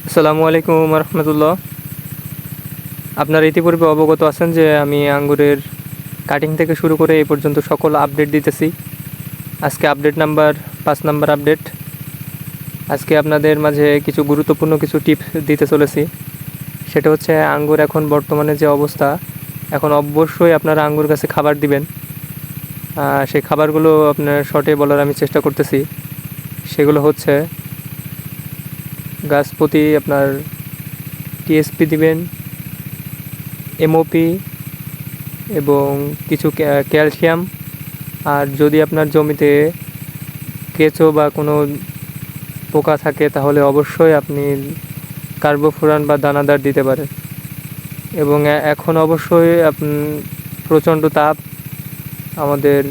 আসসালামু আলাইকুম রহমতুল্লাহ। আপনারা ইতিপূর্বে অবগত আছেন যে আমি আঙ্গুরের কাটিং থেকে শুরু করে এই পর্যন্ত সকল আপডেট দিতেছি। আজকে আপডেট নাম্বার 5 নাম্বার আপডেট। আজকে আপনাদের মাঝে কিছু গুরুত্বপূর্ণ কিছু টিপস দিতে চলেছি। সেটা হচ্ছে আঙ্গুর এখন বর্তমানে যে অবস্থা, এখন অবশ্যই আপনারা আঙ্গুর গাছে খাবার দিবেন। সেই খাবারগুলো আপনার শর্টে বলার আমি চেষ্টা করতেছি। সেগুলো হচ্ছে গাছ প্রতি আপনার টিএসপি দিবেন, এমওপি এবং কিছু ক্যালসিয়াম। আর যদি আপনার জমিতে কেঁচো বা কোনো পোকা থাকে তাহলে অবশ্যই আপনি কার্বোফুরান বা দানাদার দিতে পারেন। এবং এখন অবশ্যই প্রচণ্ড তাপ আমাদের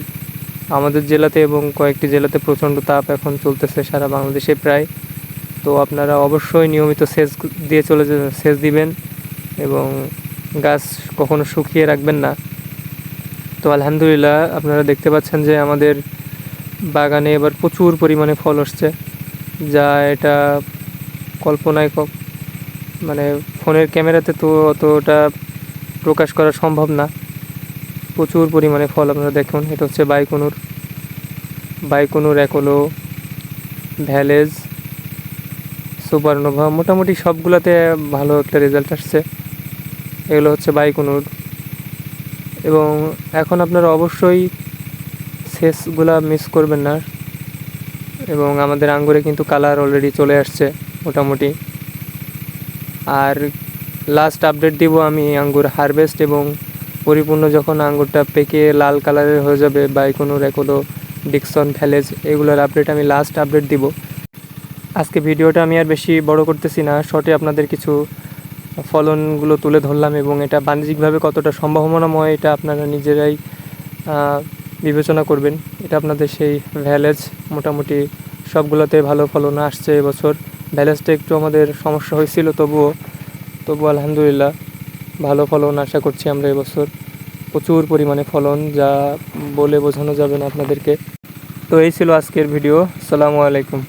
আমাদের জেলাতে এবং কয়েকটি জেলাতে প্রচণ্ড তাপ এখন চলতেছে সারা বাংলাদেশে প্রায়। তো আপনারা অবশ্যই নিয়মিত সেচ দিবেন এবং গাছ কখনো শুকিয়ে রাখবেন না। তো আলহামদুলিল্লাহ আপনারা দেখতে পাচ্ছেন যে আমাদের বাগানে এবার প্রচুর পরিমাণে ফল আসছে, যা এটা কল্পনায় মানে ফোনের ক্যামেরাতে তো অতটা প্রকাশ করা সম্ভব না। প্রচুর পরিমাণে ফল আপনারা দেখুন। এটা হচ্ছে বাইকুনুর একলো, ভ্যালেজ, সুপারনোভা, মোটামুটি সবগুলোতে ভালো একটা রেজাল্ট আসছে। এগুলো হচ্ছে বাইকুনুর। এবং এখন আপনারা অবশ্যই সেচগুলা মিস করবেন না। এবং আমাদের আঙ্গুরে কিন্তু কালার অলরেডি চলে আসছে মোটামুটি। আর লাস্ট আপডেট দিব আমি আঙ্গুর হারভেস্ট এবং পরিপূর্ণ যখন আঙ্গুরটা পেকে লাল কালারের হয়ে যাবে, বাইকুনুর একলো, ডিকসন, ভ্যালেজ, এগুলোর আপডেট আমি লাস্ট আপডেট দিব। আজকে ভিডিওটা আমি আর বেশি বড় করতেছি না, শর্টে আপনাদের কিছু ফলনগুলো তুলে ধরলাম এবং এটা বাণিজ্যিকভাবে কতটা সম্ভাবনাময় এটা আপনারা নিজেরাই বিবেচনা করবেন। এটা আপনাদের সেই ভ্যালেজ মোটামুটি সবগুলোতে ভালো ফলন আসছে এবছর। ভ্যালেজটা একটু আমাদের সমস্যা হয়েছিল, তবুও আলহামদুলিল্লাহ ভালো ফলন আশা করছি আমরা এবছর। প্রচুর পরিমাণে ফলন, যা বলে বোঝানো যাবে না আপনাদেরকে। তো এই ছিল আজকের ভিডিও। আসসালামু আলাইকুম।